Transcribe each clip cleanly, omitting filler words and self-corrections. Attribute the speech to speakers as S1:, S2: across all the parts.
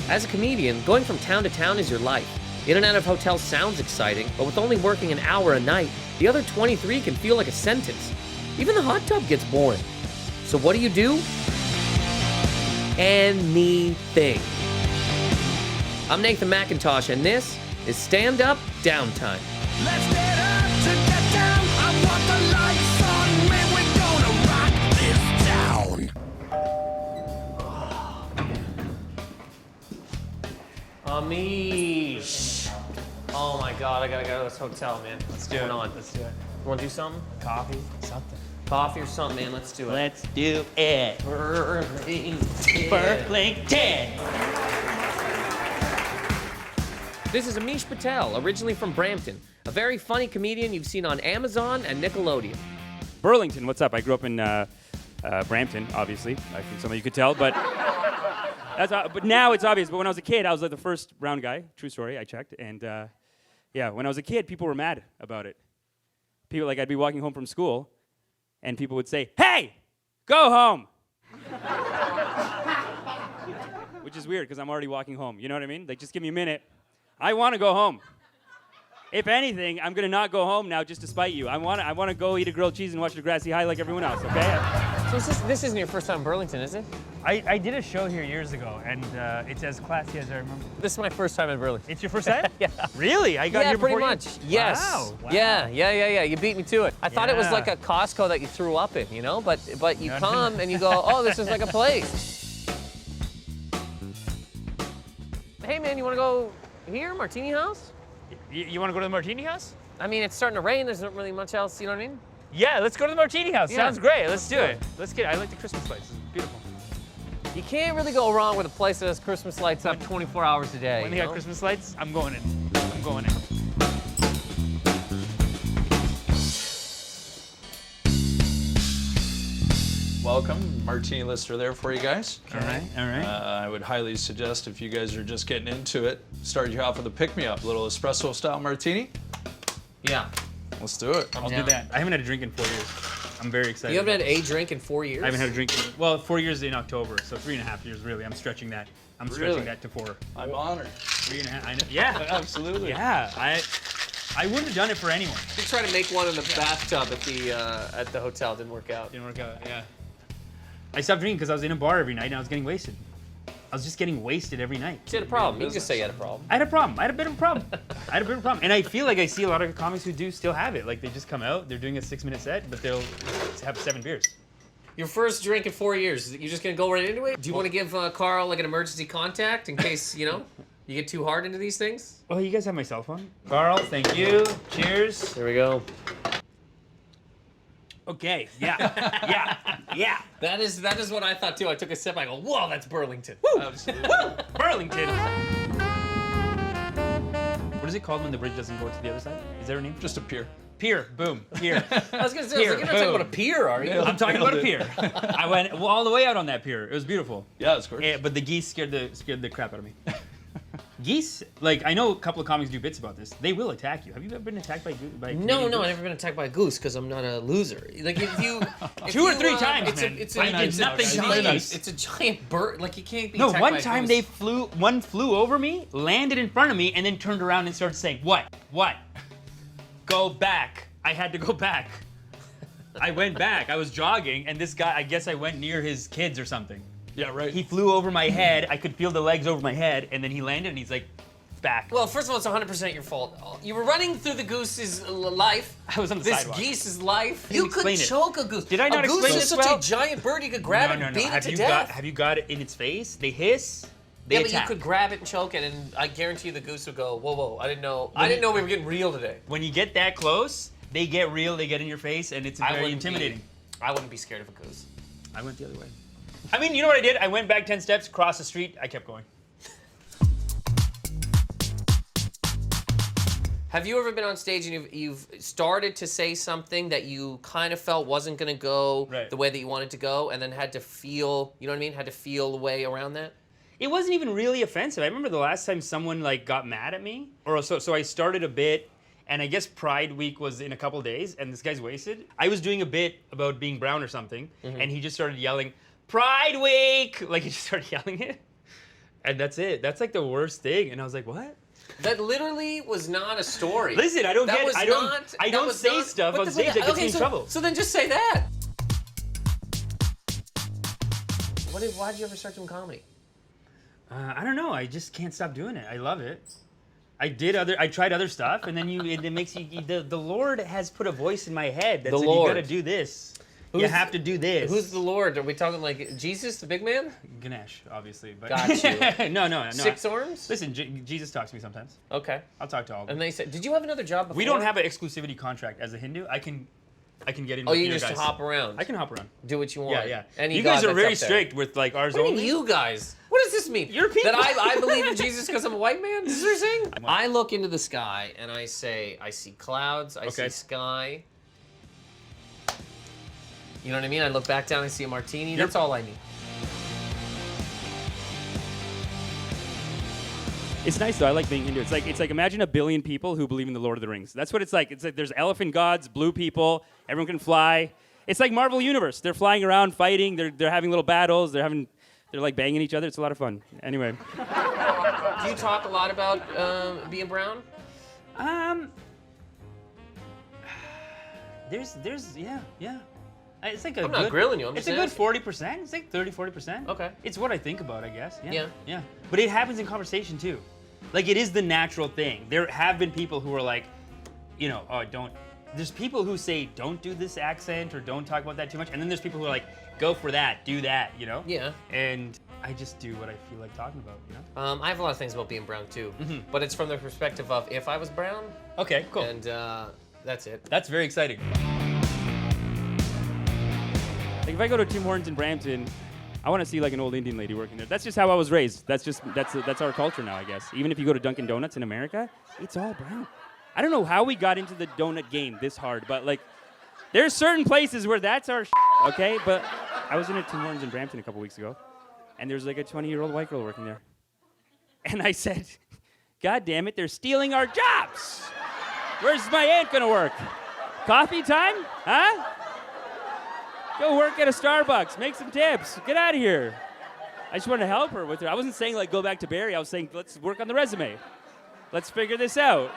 S1: As a comedian, going from town to town is your life. In and out of hotels sounds exciting, but with only working an hour a night, the other 23 can feel like a sentence. Even the hot tub gets boring. So what do? Anything. I'm Nathan McIntosh, and this is Stand Up Downtime.
S2: Let's get up to get down. I want the lights on. Man, we're gonna rock this town.
S1: Amish. Oh my God, I gotta go to this hotel, man.
S3: Let's do it. Let's do it.
S1: You wanna do something?
S3: Coffee, something.
S1: Coffee or something, man. Let's do it.
S3: Let's do it.
S1: Burlington.
S3: Burlington.
S1: This is Amish Patel, originally from Brampton, a very funny comedian you've seen on Amazon and Nickelodeon.
S4: Burlington, what's up? I grew up in Brampton, obviously. I think some of you could tell, but but now it's obvious. But when I was a kid, I was like the first brown guy. True story. I checked, and yeah, when I was a kid, people were mad about it. People like I'd be walking home from school, and people would say, "Hey, go home," which is weird because I'm already walking home. You know what I mean? Like, just give me a minute. I want to go home. If anything, I'm gonna not go home now just to spite you. I want to go eat a grilled cheese and watch the grassy high like everyone else. Okay?
S1: So this isn't your first time in Burlington, is it?
S3: I did a show here years ago, and it's as classy as I remember.
S1: This is my first time in Burlington.
S3: It's your first time?
S1: Yeah.
S3: Really? I got
S1: Yeah,
S3: here
S1: pretty
S3: before
S1: much.
S3: you?
S1: Yes.
S3: Wow.
S1: Yeah. You beat me to it. I thought it was
S3: Yeah.
S1: like a Costco that you threw up in, you know? But you
S3: No,
S1: come and you go, oh, this is like a place. Hey, man, you want to go here, Martini House?
S3: You want to go to the Martini House?
S1: I mean, it's starting to rain. There's not really much else, you know what I mean?
S3: Yeah, let's go to the Martini House.
S1: Yeah.
S3: Sounds great. Let's do
S1: do
S3: it.
S1: it.
S3: Let's get it. I like the Christmas lights. It's beautiful.
S1: You can't really go wrong with a place that has Christmas lights up 24 hours a day.
S3: When they
S1: you
S3: got
S1: know?
S3: Christmas lights, I'm going in. I'm going in.
S5: Welcome, Martini Lister there for you guys.
S3: All right.
S5: I would highly suggest if you guys are just getting into it, start you off with a pick-me-up, little espresso style martini.
S1: Yeah.
S5: Let's do it.
S3: I'll
S1: Yeah.
S3: do that. I haven't had a drink in 4 years. I'm very excited.
S1: You haven't had
S3: about
S1: a drink in 4 years?
S3: I haven't had a drink in, well, 4 years in October, so 3.5 years really. I'm stretching that. I'm stretching
S5: Really?
S3: that to 4.
S5: I'm honored.
S3: 3.5. I know. Yeah.
S5: Absolutely.
S3: Yeah. I wouldn't have done it for anyone.
S1: We tried to make one in the bathtub at the hotel. Didn't work out.
S3: Didn't work out. Yeah. I stopped drinking because I was in a bar every night and I was getting wasted. I was just getting wasted every night.
S1: You had a problem. You can just say you had a problem.
S3: I had a problem. I had a bit of a problem. And I feel like I see a lot of comics who do still have it. Like they just come out, they're doing a 6-minute set, but they'll have 7 beers.
S1: Your first drink in 4 years. You just gonna go right into it? Do you want to give Carl like an emergency contact in case you get too hard into these things?
S3: Oh, you guys have my cell phone? Carl, thank you. Cheers.
S1: There we go.
S3: Okay. Yeah. Yeah.
S1: That is what I thought too. I took a sip. I go, whoa, that's Burlington. Woo!
S5: Absolutely.
S3: Burlington. What is it called when the bridge doesn't go to the other side? Is there a name?
S5: Just a pier.
S3: Pier. Boom. Pier.
S1: I was gonna say,
S3: Pier,
S1: you're not talking
S3: boom.
S1: about a pier, are you?
S3: I'm talking about a pier. I went all the way out on that pier. It was beautiful.
S5: Yeah, it's gorgeous.
S3: Yeah, but the geese scared the crap out of me. Geese, like I know a couple of comics do bits about this. They will attack you. Have you ever been attacked by
S1: No,
S3: Canadian
S1: I've never been attacked by a goose because I'm not a loser. Like if you
S3: 2 or 3 times,
S1: it's
S3: man.
S1: It's
S3: I did
S1: a
S3: nothing to
S1: giant.
S3: geese.
S1: It's a giant bird. Like you can't be.
S3: No,
S1: attacked
S3: one
S1: by a
S3: time
S1: goose.
S3: one flew over me, landed in front of me, and then turned around and started saying, "What? Go back." I had to go back. I went back. I was jogging, and this guy, I guess I went near his kids or something.
S5: Yeah, right.
S3: He flew over my head. I could feel the legs over my head, and then he landed, and he's like, back.
S1: Well, first of all, it's 100% your fault. You were running through the goose's life.
S3: I was on the
S1: this
S3: sidewalk.
S1: geese's life.
S3: Didn't
S1: You could
S3: explain it.
S1: choke a goose.
S3: Did I not
S1: a goose
S3: explain
S1: is
S3: this
S1: such
S3: well?
S1: a giant bird. You could grab it and beat it to death.
S3: Have you got it in its face? They hiss. They
S1: Yeah, but
S3: attack.
S1: you could grab it and choke it, and I guarantee you the goose would go, whoa, I didn't know we were getting real today.
S3: When you get that close, they get real. They get in your face, and it's very intimidating.
S1: I wouldn't be scared of a goose.
S3: I went the other way. I mean, you know what I did? I went back 10 steps, crossed the street. I kept going.
S1: Have you ever been on stage and you've started to say something that you kind of felt wasn't going to go
S3: Right.
S1: the way that you wanted to go, and then had to feel, you know what I mean? Had to feel a way around that?
S3: It wasn't even really offensive. I remember the last time someone like got mad at me, or so I started a bit, and I guess Pride Week was in a couple days, and this guy's wasted. I was doing a bit about being brown or something, and he just started yelling, "Pride Week!" Like he just started yelling it. And that's it. That's like the worst thing. And I was like, what?
S1: That literally was not a story.
S3: Listen, I don't
S1: That
S3: get.
S1: was
S3: I don't.
S1: not-
S3: I
S1: that
S3: don't
S1: was
S3: say
S1: not-
S3: stuff
S1: what
S3: on
S1: the-
S3: stage that gets
S1: okay,
S3: me in trouble.
S1: So then just say that. Why'd you ever start doing comedy?
S3: I don't know. I just can't stop doing it. I love it. I tried other stuff, and then it makes you. The Lord has put a voice in my head that
S1: The
S3: said
S1: Lord.
S3: you got to do this. You
S1: Who's-
S3: have to do this.
S1: Who's the Lord? Are we talking like Jesus, the big man?
S3: Ganesh, obviously. But
S1: Got you.
S3: no.
S1: 6 arms?
S3: Listen, Jesus talks to me sometimes.
S1: Okay.
S3: I'll talk to all of them.
S1: And they said, did you have another job before?
S3: We don't have an exclusivity contract as a Hindu. I can get in.
S1: Oh,
S3: with
S1: you
S3: your
S1: can just
S3: guys.
S1: hop around.
S3: I can hop around.
S1: do what you
S3: Yeah,
S1: want.
S3: yeah.
S1: Any
S3: You
S1: God
S3: guys are
S1: that's
S3: very
S1: up there.
S3: strict with like ours
S1: What do you
S3: only.
S1: mean, you guys? What does this mean?
S3: You're people.
S1: That I believe in Jesus because I'm a white man? Is this what you're saying? I look into the sky and I say, I see clouds, I see
S3: Okay.
S1: sky. You know what I mean? I look back down, I see a martini. That's all I need.
S4: It's nice though. I like being Hindu. It's like imagine a billion people who believe in the Lord of the Rings. That's what it's like. It's like there's elephant gods, blue people, everyone can fly. It's like Marvel Universe. They're flying around, fighting. They're having little battles. They're like banging each other. It's a lot of fun. Anyway,
S1: Do you talk a lot about being brown?
S3: There's yeah. It's like a
S1: I'm not
S3: good,
S1: grilling you, I'm
S3: it's
S1: just
S3: a good
S1: asking.
S3: 40%. It's like 30-40%.
S1: Okay.
S3: It's what I think about, I guess.
S1: Yeah.
S3: Yeah. But it happens in conversation too. Like it is the natural thing. There have been people who are like, you know, oh, don't. There's people who say don't do this accent or don't talk about that too much, and then there's people who are like, go for that, do that, you know?
S1: Yeah.
S3: And I just do what I feel like talking about, you know?
S1: I have a lot of things about being brown too,
S3: Mm-hmm.
S1: but it's from the perspective of if I was brown,
S3: Okay, cool.
S1: and that's it.
S3: That's very exciting.
S4: like if I go to Tim Hortons in Brampton, I want to see like an old Indian lady working there. That's just how I was raised. That's our culture now, I guess. Even if you go to Dunkin' Donuts in America, it's all brown. I don't know how we got into the donut game this hard, but like there's certain places where that's our okay? But I was in a Tim Hortons in Brampton a couple weeks ago, and there's like a 20-year-old white girl working there. And I said, God damn it, they're stealing our jobs. Where's my aunt gonna work? Coffee time? Huh? Go work at a Starbucks, make some tips, get out of here. I just wanted to help her with her. I wasn't saying like go back to Barrie, I was saying let's work on the resume. Let's figure this out.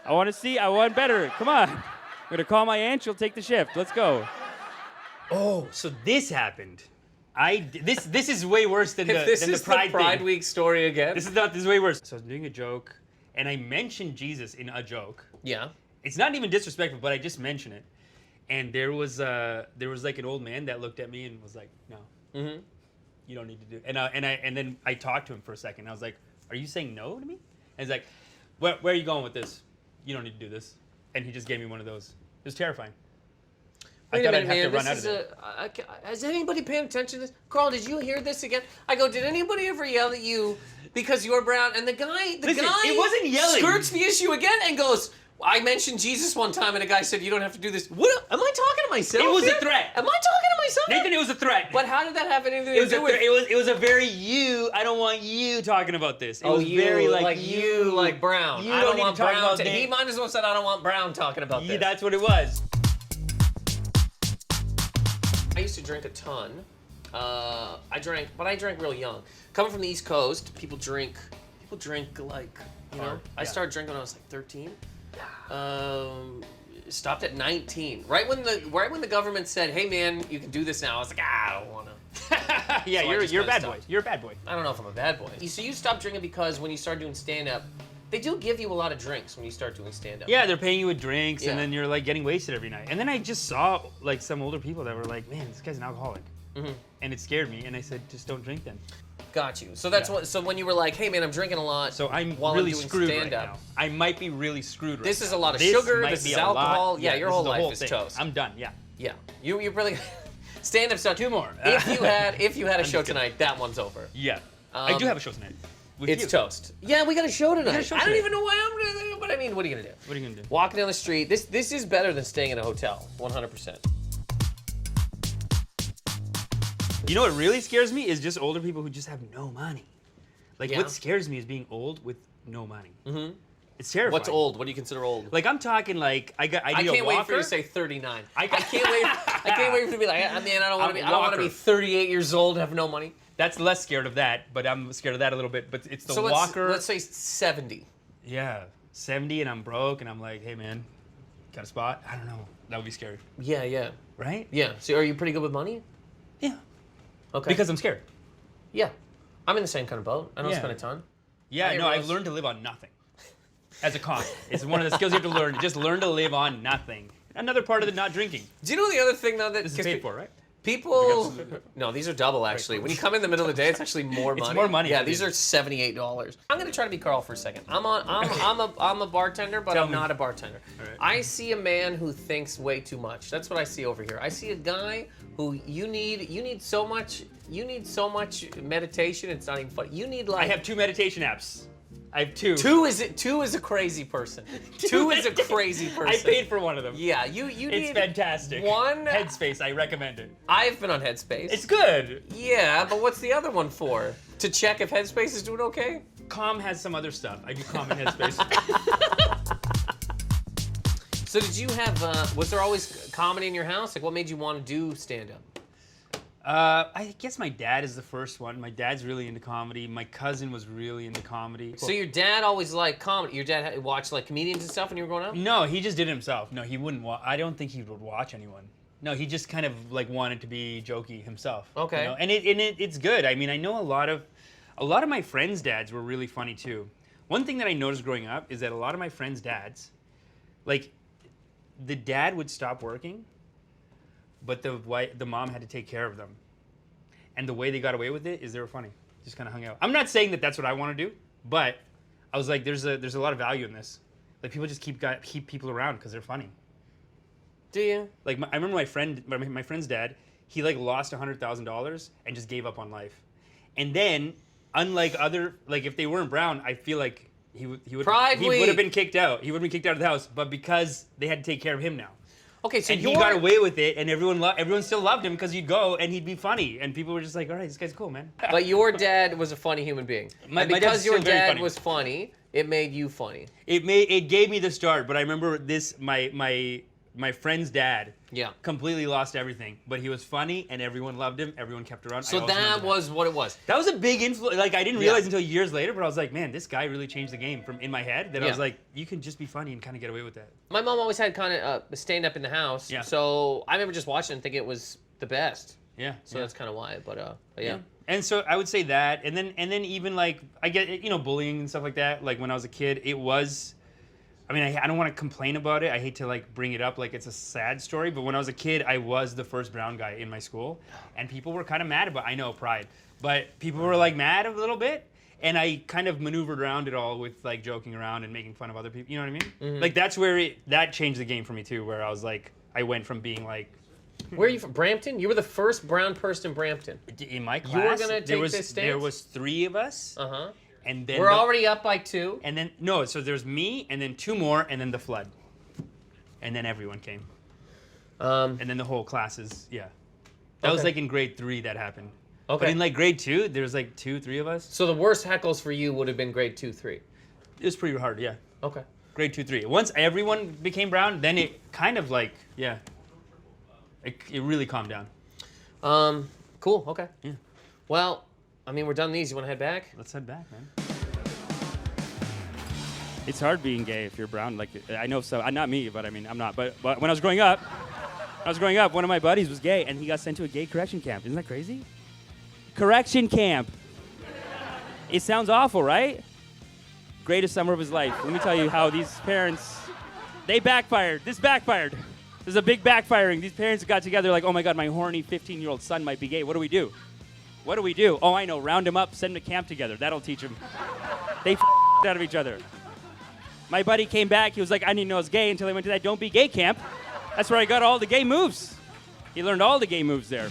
S4: I want better, come on. I'm gonna call my aunt, she'll take the shift, let's go.
S3: Oh, so this happened. This is way worse than
S1: If this
S3: than
S1: is
S3: the Pride,
S1: the Pride
S3: thing.
S1: Week story again.
S3: This is way worse. So I was doing a joke, and I mentioned Jesus in a joke.
S1: Yeah.
S3: It's not even disrespectful, but I just mentioned it. And there was like an old man that looked at me and was like, "No, you don't need to do it." And then I talked to him for a second. I was like, "Are you saying no to me?" And he's like, "Where are you going with this? You don't need to do this." And he just gave me one of those. It was terrifying.
S1: Wait
S3: I thought
S1: a
S3: I'd
S1: minute,
S3: have
S1: man.
S3: to run
S1: This
S3: out
S1: is
S3: of there.
S1: has anybody paying attention to this? Carl, did you hear this again? I go, did anybody ever yell at you because you're brown? And the guy
S3: Listen, it wasn't yelling.
S1: skirts the issue again and goes, I mentioned Jesus one time, and a guy said, you don't have to do this. What? Am I talking to myself?
S3: It was a
S1: here?
S3: threat.
S1: Am I talking to myself?
S3: Nathan, it was a threat.
S1: But how did that have anything
S3: It
S1: to
S3: was
S1: do with
S3: it was a very you. I don't want you talking about this. It
S1: Oh,
S3: was
S1: you,
S3: very
S1: like you, like Brown.
S3: You
S1: I
S3: don't
S1: don't
S3: need
S1: want
S3: to talk
S1: Brown.
S3: about
S1: He
S3: Nate.
S1: might as well said, I don't want Brown talking about
S3: Yeah,
S1: this.
S3: that's what it was.
S1: I used to drink a ton. I drank real young. Coming from the East Coast, people drink like, you know.
S3: Hard,
S1: I
S3: yeah.
S1: started drinking when I was like 13. Stopped at 19. Right when the government said, "Hey man, you can do this now," I was like, I don't wanna.
S3: Yeah,
S1: So I just
S3: you're a
S1: kinda
S3: bad boy.
S1: stopped.
S3: You're a bad boy.
S1: I don't know if I'm a bad boy. So you stopped drinking because when you start doing stand-up, they do give you a lot of drinks when you start doing stand-up.
S3: Yeah, they're paying you with drinks,
S1: Yeah.
S3: and then you're like getting wasted every night. And then I just saw like some older people that were like, "Man, this guy's an alcoholic," and it scared me. And I said, "Just don't drink then."
S1: Got you. So that's
S3: Yeah.
S1: what. So when you were like, "Hey man, I'm drinking a lot,"
S3: So I'm
S1: while
S3: really
S1: I'm doing
S3: screwed
S1: stand-up.
S3: right now. I might be really screwed right
S1: This
S3: now.
S1: is a lot of
S3: This
S1: sugar,
S3: might
S1: this
S3: be
S1: is
S3: a lot-
S1: alcohol. Yeah, your
S3: this
S1: whole
S3: the
S1: life is
S3: thing.
S1: toast.
S3: I'm done. Yeah.
S1: Yeah, you really stand-up stuff.
S3: 2 more.
S1: If you had a
S3: I'm
S1: show
S3: just kidding.
S1: tonight, that one's over.
S3: Yeah. I do have a show tonight. With
S1: It's
S3: you.
S1: toast. Yeah, we got a show tonight.
S3: got a show
S1: I don't
S3: tonight.
S1: even know why I'm doing it, but I mean, what are you gonna do?
S3: What are you gonna do?
S1: Walking down the street. This is better than staying in a hotel. 100%.
S3: You know what really scares me is just older people who just have no money. Like
S1: Yeah.
S3: what scares me is being old with no money. Mm-hmm. It's terrifying.
S1: What's old? What do you consider old?
S3: Like I'm talking like I
S1: I
S3: need a
S1: can't
S3: walker.
S1: wait for you to say 39.
S3: I
S1: I can't wait for you to be like, I mean, I don't want to be. I don't want to be
S3: walker.
S1: 38 years old and have no money.
S3: That's less scared of that, but I'm scared of that a little bit. But it's the
S1: So
S3: walker.
S1: let's say 70.
S3: Yeah, 70, and I'm broke, and I'm like, hey man, got a spot? I don't know. That would be scary,
S1: Yeah, yeah.
S3: right?
S1: Yeah. So are you pretty good with money?
S3: Yeah.
S1: Okay.
S3: Because I'm scared.
S1: yeah. I'm in the same kind of boat. I don't
S3: Yeah.
S1: spend a ton.
S3: Yeah,
S1: Hey,
S3: no, I've
S1: Rose.
S3: learned to live on nothing. As a con. It's one of the skills you have to learn. Just learn to live on nothing. Another part of the not drinking.
S1: Do you know the other thing though that
S3: This is
S1: 'cause
S3: paid for, right?
S1: people? No, these are double actually. When you come in the middle of the day, it's actually more money.
S3: It's more money
S1: Yeah,
S3: for
S1: these
S3: you.
S1: are $78. I'm gonna try to be Carl for a second. I'm a bartender, but
S3: Tell
S1: I'm
S3: me.
S1: not a bartender.
S3: All right.
S1: I see a man who thinks way too much. That's what I see over here. I see a guy who you need so much meditation. It's not even funny. You need like
S3: I have 2 meditation apps. I have 2.
S1: two is a crazy person. Two is a crazy person.
S3: I paid for one of them.
S1: Yeah, you
S3: It's
S1: need
S3: fantastic.
S1: one.
S3: Headspace, I recommend it.
S1: I've been on Headspace.
S3: It's good.
S1: Yeah, but what's the other one for? To check if Headspace is doing okay?
S3: Calm has some other stuff. I do Calm and Headspace.
S1: So did you have, was there always comedy in your house? Like what made you want to do stand-up?
S3: I guess my dad is the first one. My dad's really into comedy. My cousin was really into comedy.
S1: So your dad always liked comedy? Your dad watched like comedians and stuff when you were growing up?
S3: No, he just did it himself. No, he wouldn't. I don't think he would watch anyone. No, he just kind of like wanted to be jokey himself.
S1: Okay.
S3: You know? And it's good. I mean, I know a lot of my friends' dads were really funny too. One thing that I noticed growing up is that a lot of my friends' dads, like, the dad would stop working, but the mom had to take care of them. And the way they got away with it is they were funny. Just kind of hung out. I'm not saying that that's what I want to do, but I was like, there's a lot of value in this. Like people just keep people around because they're funny.
S1: Do you?
S3: Like I remember my friend's dad. He like lost $100,000 and just gave up on life. And then, unlike other, like if they weren't brown, I feel like he would have been kicked out. He would have been kicked out of the house. But because they had to take care of him now.
S1: Okay, so
S3: And he got away with it, and everyone still loved him because he'd go and he'd be funny, and people were just like, "All right, this guy's cool, man."
S1: But your dad was a funny human being.
S3: My
S1: And
S3: dad's
S1: because your
S3: still very
S1: dad
S3: funny.
S1: was funny, it made you funny.
S3: It gave me the start, but I remember this my friend's dad.
S1: Yeah.
S3: Completely lost everything, but he was funny, and everyone loved him. Everyone kept around.
S1: So that was what it was.
S3: That was a big influence. Like I didn't realize
S1: Yeah.
S3: until years later, but I was like, man, this guy really changed the game from in my head. That I
S1: Yeah.
S3: was like, you can just be funny and kind of get away with that.
S1: My mom always had kind of stand-up in the house.
S3: Yeah.
S1: So I remember just watching it and thinking it was the best.
S3: Yeah.
S1: So that's kind of why. But yeah.
S3: And so I would say that, and then even like I get bullying and stuff like that. Like when I was a kid, it was. I mean, I don't want to complain about it. I hate to like bring it up like it's a sad story, but when I was a kid, I was the first brown guy in my school, and people were kind of mad about. I know, pride, but people were like mad a little bit, and I kind of maneuvered around it all with like joking around and making fun of other people. You know what I mean?
S1: Mm-hmm.
S3: Like that's where that changed the game for me too. Where I was like, I went from being like.
S1: Where are you from? Brampton? You were the first brown person in Brampton.
S3: In my class,
S1: You were gonna take this stance?
S3: There was 3 of us,
S1: Uh-huh.
S3: and then
S1: We're already up by 2.
S3: And then no, so there's me, and then 2 more, and then the flood, and then everyone came, and then the whole classes. Yeah, that was
S1: Okay.
S3: like in grade 3 that happened.
S1: Okay.
S3: But in like grade 2, there's like 2, 3 of us.
S1: So the worst heckles for you would have been grade 2, 3.
S3: It was pretty hard. Yeah,
S1: Okay.
S3: grade 2, 3. Once everyone became brown, then it kind of like it really calmed down.
S1: Cool. Okay.
S3: Yeah.
S1: Well, I mean, we're done these. You want to head back?
S3: Let's head back, man.
S4: It's hard being gay if you're brown. Like I know so. Not me, but I mean I'm not. But when I was growing up, one of my buddies was gay, and he got sent to a gay correction camp. Isn't that crazy? Correction camp. It sounds awful, right? Greatest summer of his life. Let me tell you how these parents, they backfired. This backfired. There's a big backfiring. These parents got together like, oh my God, my horny 15-year-old son might be gay. What do we do? What do we do? Oh, I know. Round him up, send him to camp together. That'll teach him. They out of each other. My buddy came back. He was like, I didn't know I was gay until I went to that Don't Be Gay camp. That's where I got all the gay moves. He learned all the gay moves there.